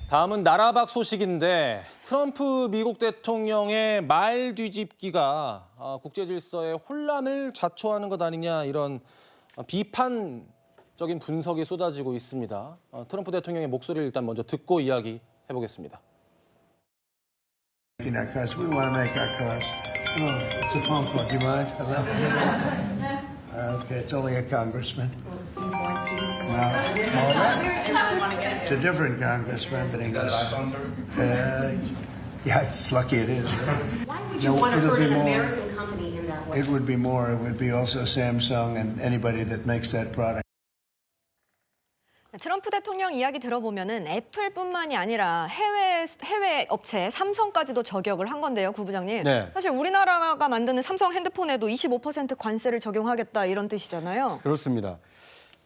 다음은 나라 밖 소식인데 트럼프 미국 대통령의 말 뒤집기가 국제 질서에 혼란을 자초하는 것 아니냐 이런 비판적인 분석이 쏟아지고 있습니다. 트럼프 대통령의 목소리를 일단 먼저 듣고 이야기해보겠습니다. Making our cars. We want to make our cars. Oh, it's a phone call. Do you mind? Hello? Okay, it's only a congressman. Well, it's a different congressman, but he goes. Yeah, it's lucky it is. Right? Why would you want to hurt an American company in that way? It would be more. It would be also Samsung and anybody that makes that product. 트럼프 대통령 이야기 들어보면은 애플뿐만이 아니라 해외 업체 삼성까지도 저격을 한 건데요, 구 부장님. 네. 사실 우리나라가 만드는 삼성 핸드폰에도 25% 관세를 적용하겠다 이런 뜻이잖아요. 그렇습니다.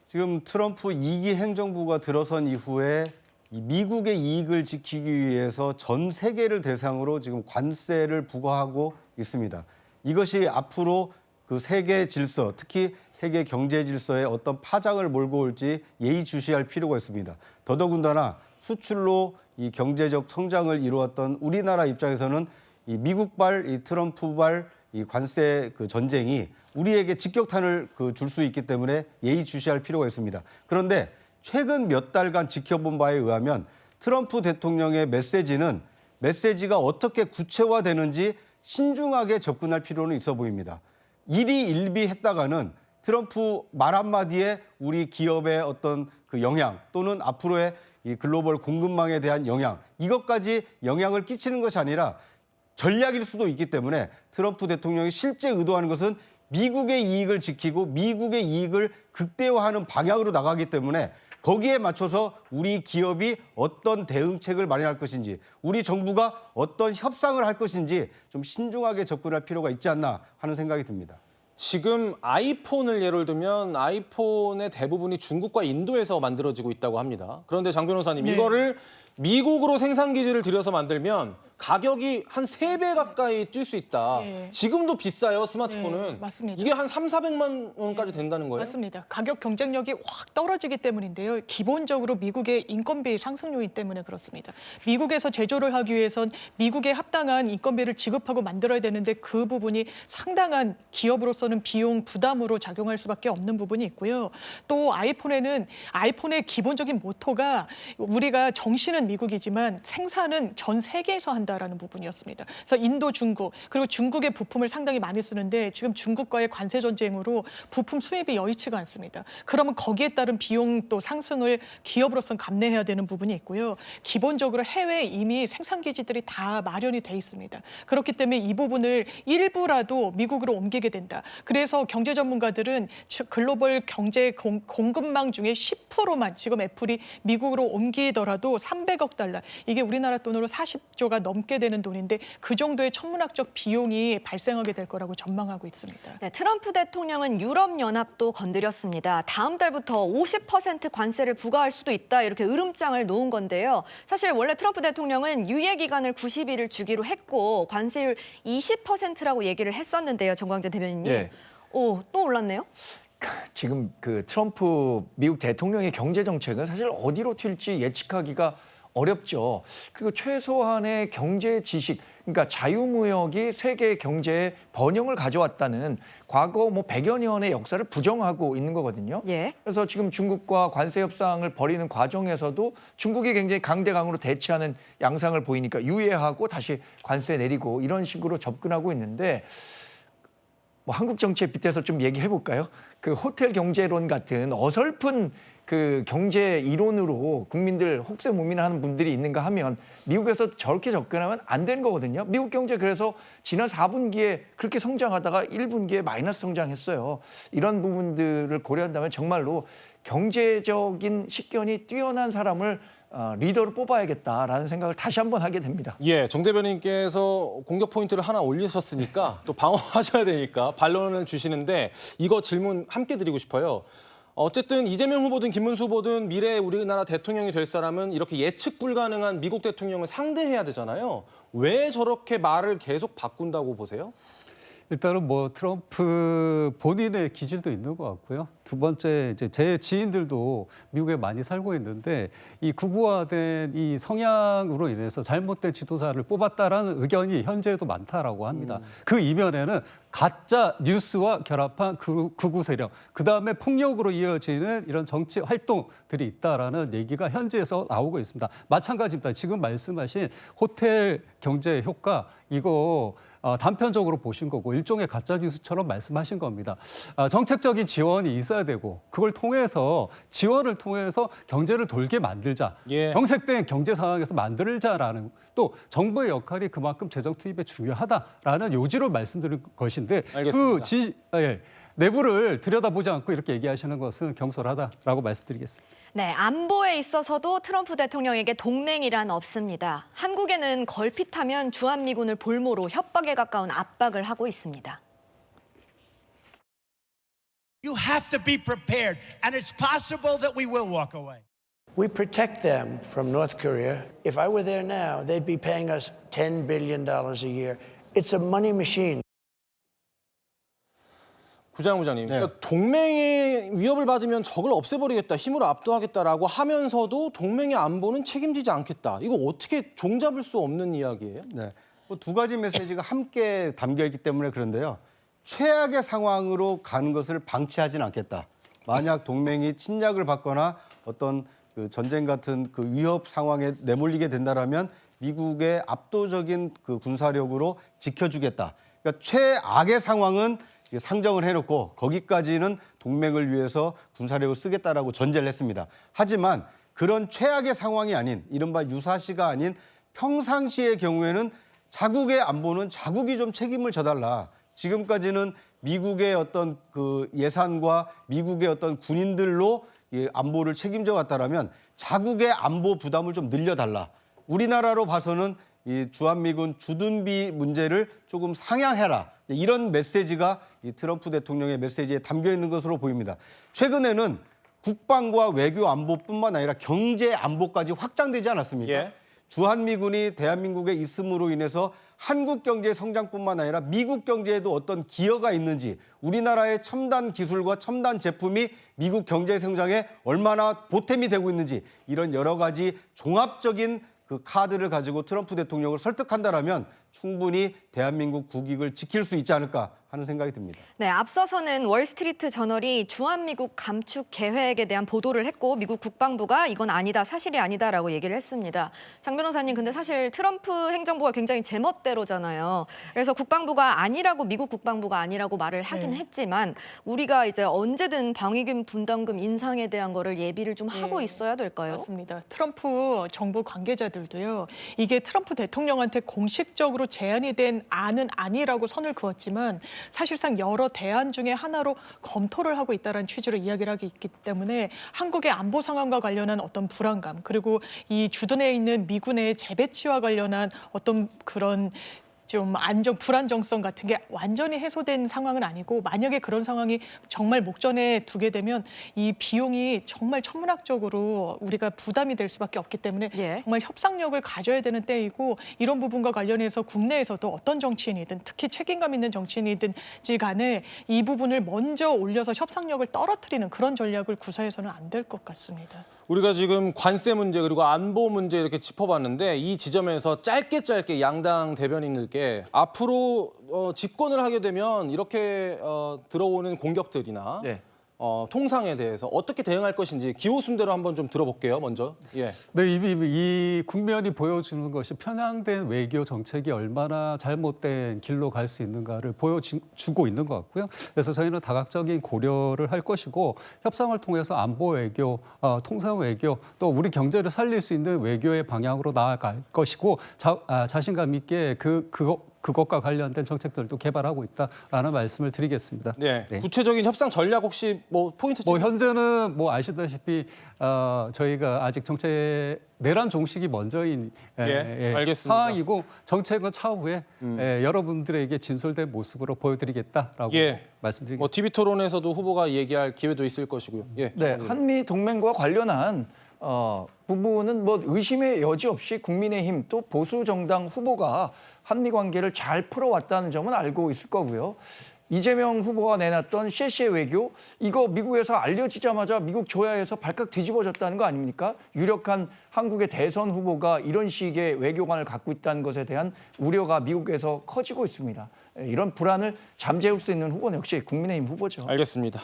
지금 트럼프 2기 행정부가 들어선 이후에 미국의 이익을 지키기 위해서 전 세계를 대상으로 지금 관세를 부과하고 있습니다. 이것이 앞으로 그 세계 질서, 특히 세계 경제 질서에 어떤 파장을 몰고 올지 예의주시할 필요가 있습니다. 더더군다나 수출로 이 경제적 성장을 이루었던 우리나라 입장에서는 이 미국발, 이 트럼프발 이 관세 그 전쟁이 우리에게 직격탄을 줄 수 있기 때문에 예의주시할 필요가 있습니다. 그런데 최근 몇 달간 지켜본 바에 의하면 트럼프 대통령의 메시지가 어떻게 구체화되는지 신중하게 접근할 필요는 있어 보입니다. 일희일비했다가는 트럼프 말 한마디에 우리 기업의 어떤 그 영향 또는 앞으로의 이 글로벌 공급망에 대한 영향, 이것까지 영향을 끼치는 것이 아니라 전략일 수도 있기 때문에 트럼프 대통령이 실제 의도하는 것은 미국의 이익을 지키고 미국의 이익을 극대화하는 방향으로 나가기 때문에 거기에 맞춰서 우리 기업이 어떤 대응책을 마련할 것인지, 우리 정부가 어떤 협상을 할 것인지 좀 신중하게 접근할 필요가 있지 않나 하는 생각이 듭니다. 지금 아이폰을 예를 들면 아이폰의 대부분이 중국과 인도에서 만들어지고 있다고 합니다. 그런데 장 변호사님, 이거를 미국으로 생산 기지를 들여서 만들면 가격이 한 3배 가까이 뛸 수 있다. 지금도 비싸요, 스마트폰은. 맞습니다. 이게 한 3,400만 원까지 된다는 거예요? 맞습니다. 가격 경쟁력이 확 떨어지기 때문인데요. 기본적으로 미국의 인건비 상승 요인 때문에 그렇습니다. 미국에서 제조를 하기 위해선 미국에 합당한 인건비를 지급하고 만들어야 되는데 그 부분이 상당한 기업으로서는 비용 부담으로 작용할 수밖에 없는 부분이 있고요. 또 아이폰의 기본적인 모토가 우리가 정신은 미국이지만 생산은 전 세계에서 한다라는 부분이었습니다. 그래서 인도, 중국, 그리고 중국의 부품을 상당히 많이 쓰는데 지금 중국과의 관세 전쟁으로 부품 수입이 여의치가 않습니다. 그러면 거기에 따른 비용 또 상승을 기업으로서는 감내해야 되는 부분이 있고요. 기본적으로 해외에 이미 생산 기지들이 다 마련이 돼 있습니다. 그렇기 때문에 이 부분을 일부라도 미국으로 옮기게 된다. 그래서 경제 전문가들은 글로벌 경제 공급망 중에 10%만 지금 애플이 미국으로 옮기더라도 300억 달러, 이게 우리나라 돈으로 40조가 넘게 되는 돈인데 그 정도의 천문학적 비용이 발생하게 될 거라고 전망하고 있습니다. 네, 트럼프 대통령은 유럽연합도 건드렸습니다. 다음 달부터 50% 관세를 부과할 수도 있다, 이렇게 으름장을 놓은 건데요. 사실 원래 트럼프 대통령은 유예 기간을 90일을 주기로 했고 관세율 20%라고 얘기를 했었는데요. 정광재 대변인님. 네. 또 올랐네요? 지금 그 트럼프 미국 대통령의 경제 정책은 사실 어디로 튈지 예측하기가 어렵죠. 그리고 최소한의 경제 지식, 그러니까 자유무역이 세계 경제에 번영을 가져왔다는 과거 100여 년의 역사를 부정하고 있는 거거든요. 그래서 지금 중국과 관세 협상을 벌이는 과정에서도 중국이 굉장히 강대강으로 대치하는 양상을 보이니까 유예하고 다시 관세 내리고 이런 식으로 접근하고 있는데, 한국 정치에 빗대서 좀 얘기해 볼까요? 그 호텔 경제론 같은 어설픈 그 경제 이론으로 국민들 혹세무민하는 분들이 있는가 하면 미국에서 저렇게 접근하면 안 되는 거거든요. 미국 경제 그래서 지난 4분기에 그렇게 성장하다가 1분기에 마이너스 성장했어요. 이런 부분들을 고려한다면 정말로 경제적인 식견이 뛰어난 사람을 리더로 뽑아야겠다라는 생각을 다시 한번 하게 됩니다. 정 대변인께서 공격 포인트를 하나 올리셨으니까 또 방어하셔야 되니까 반론을 주시는데 이거 질문 함께 드리고 싶어요. 어쨌든 이재명 후보든 김문수 후보든 미래 우리나라 대통령이 될 사람은 이렇게 예측 불가능한 미국 대통령을 상대해야 되잖아요. 왜 저렇게 말을 계속 바꾼다고 보세요? 일단은 뭐 트럼프 본인의 기질도 있는 것 같고요. 두 번째 이제 제 지인들도 미국에 많이 살고 있는데 이 극우화된 이 성향으로 인해서 잘못된 지도자를 뽑았다라는 의견이 현재도 많다라고 합니다. 그 이면에는 가짜 뉴스와 결합한 극우 세력, 그 다음에 폭력으로 이어지는 이런 정치 활동들이 있다라는 얘기가 현지에서 나오고 있습니다. 마찬가지입니다. 지금 말씀하신 호텔 경제 효과 이거 단편적으로 보신 거고 일종의 가짜 뉴스처럼 말씀하신 겁니다. 정책적인 지원이 있어야 되고 그걸 통해서 지원을 통해서 경제를 돌게 만들자. 예. 경색된 경제 상황에서 만들자라는 또 정부의 역할이 그만큼 재정 투입에 중요하다라는 요지로 말씀드린 것인데 알겠습니다. 내부를 들여다보지 않고 이렇게 얘기하시는 것은 경솔하다라고 말씀드리겠습니다. 네, 안보에 있어서도 트럼프 대통령에게 동맹이란 없습니다. 한국에는 걸핏하면 주한미군을 볼모로 협박에 가까운 압박을 하고 있습니다. You have to be prepared, and it's possible that we will walk away. We protect them from North Korea. If I were there now, they'd be paying us $10 billion a year. It's a money machine. 구장 부장님, 그러니까 동맹의 위협을 받으면 적을 없애버리겠다, 힘으로 압도하겠다라고 하면서도 동맹의 안보는 책임지지 않겠다. 이거 어떻게 종잡을 수 없는 이야기예요? 네. 뭐두 가지 메시지가 함께 담겨 있기 때문에 그런데요. 최악의 상황으로 가는 것을 방치하진 않겠다. 만약 동맹이 침략을 받거나 어떤 그 전쟁 같은 그 위협 상황에 내몰리게 된다라면 미국의 압도적인 그 군사력으로 지켜주겠다. 그러니까 최악의 상황은 상정을 해놓고 거기까지는 동맹을 위해서 군사력을 쓰겠다라고 전제를 했습니다. 하지만 그런 최악의 상황이 아닌 이른바 유사시가 아닌 평상시의 경우에는 자국의 안보는 자국이 좀 책임을 져달라. 지금까지는 미국의 어떤 그 예산과 미국의 어떤 군인들로 이 안보를 책임져 왔다라면 자국의 안보 부담을 좀 늘려달라. 우리나라로 봐서는 이 주한미군 주둔비 문제를 조금 상향해라. 이런 메시지가 이 트럼프 대통령의 메시지에 담겨 있는 것으로 보입니다. 최근에는 국방과 외교 안보뿐만 아니라 경제 안보까지 확장되지 않았습니까? 예. 주한미군이 대한민국에 있음으로 인해서 한국 경제 성장뿐만 아니라 미국 경제에도 어떤 기여가 있는지, 우리나라의 첨단 기술과 첨단 제품이 미국 경제 성장에 얼마나 보탬이 되고 있는지, 이런 여러 가지 종합적인 그 카드를 가지고 트럼프 대통령을 설득한다라면 충분히 대한민국 국익을 지킬 수 있지 않을까 하는 생각이 듭니다. 네, 앞서서는 월스트리트 저널이 주한미국 감축 계획에 대한 보도를 했고 미국 국방부가 이건 아니다, 사실이 아니다라고 얘기를 했습니다. 장 변호사님, 근데 사실 트럼프 행정부가 굉장히 제멋대로잖아요. 그래서 국방부가 아니라고, 미국 국방부가 아니라고 말을 하긴 했지만 우리가 이제 언제든 방위금 분담금 인상에 대한 거를 예비를 좀 하고 있어야 될까요? 맞습니다. 트럼프 정부 관계자들도요. 이게 트럼프 대통령한테 공식적으로 제안이 된 안은 아니라고 선을 그었지만 사실상 여러 대안 중에 하나로 검토를 하고 있다는 취지로 이야기를 하고 있기 때문에 한국의 안보 상황과 관련한 어떤 불안감, 그리고 이 주둔해 있는 미군의 재배치와 관련한 어떤 그런 좀 불안정성 같은 게 완전히 해소된 상황은 아니고, 만약에 그런 상황이 정말 목전에 두게 되면 이 비용이 정말 천문학적으로 우리가 부담이 될 수밖에 없기 때문에 정말 협상력을 가져야 되는 때이고, 이런 부분과 관련해서 국내에서도 어떤 정치인이든, 특히 책임감 있는 정치인이든지 간에 이 부분을 먼저 올려서 협상력을 떨어뜨리는 그런 전략을 구사해서는 안 될 것 같습니다. 우리가 지금 관세 문제 그리고 안보 문제 이렇게 짚어봤는데 이 지점에서 짧게 양당 대변인들께 앞으로 집권을 하게 되면 이렇게 들어오는 공격들이나 통상에 대해서 어떻게 대응할 것인지 기호순대로 한번 좀 들어볼게요. 먼저. 예. 네, 이미 이 국면이 보여주는 것이 편향된 외교 정책이 얼마나 잘못된 길로 갈 수 있는가를 보여주고 있는 것 같고요. 그래서 저희는 다각적인 고려를 할 것이고 협상을 통해서 안보 외교, 통상 외교, 또 우리 경제를 살릴 수 있는 외교의 방향으로 나아갈 것이고 자신감 있게 그것과 관련된 정책들도 개발하고 있다라는 말씀을 드리겠습니다. 네. 구체적인 협상 전략 혹시 뭐 포인트? 현재는 아시다시피 저희가 아직 정책 내란 종식이 먼저인 알겠습니다. 상황이고 정책은 차후에 여러분들에게 진솔된 모습으로 보여드리겠다라고 말씀드리겠습니다. TV 토론에서도 후보가 얘기할 기회도 있을 것이고요. 예. 네, 한미 동맹과 관련한 부분은 뭐 의심의 여지 없이 국민의힘 또 보수 정당 후보가 한미 관계를 잘 풀어왔다는 점은 알고 있을 거고요. 이재명 후보가 내놨던 셰시의 외교, 이거 미국에서 알려지자마자 미국 조야에서 발칵 뒤집어졌다는 거 아닙니까? 유력한 한국의 대선 후보가 이런 식의 외교관을 갖고 있다는 것에 대한 우려가 미국에서 커지고 있습니다. 이런 불안을 잠재울 수 있는 후보는 역시 국민의힘 후보죠. 알겠습니다.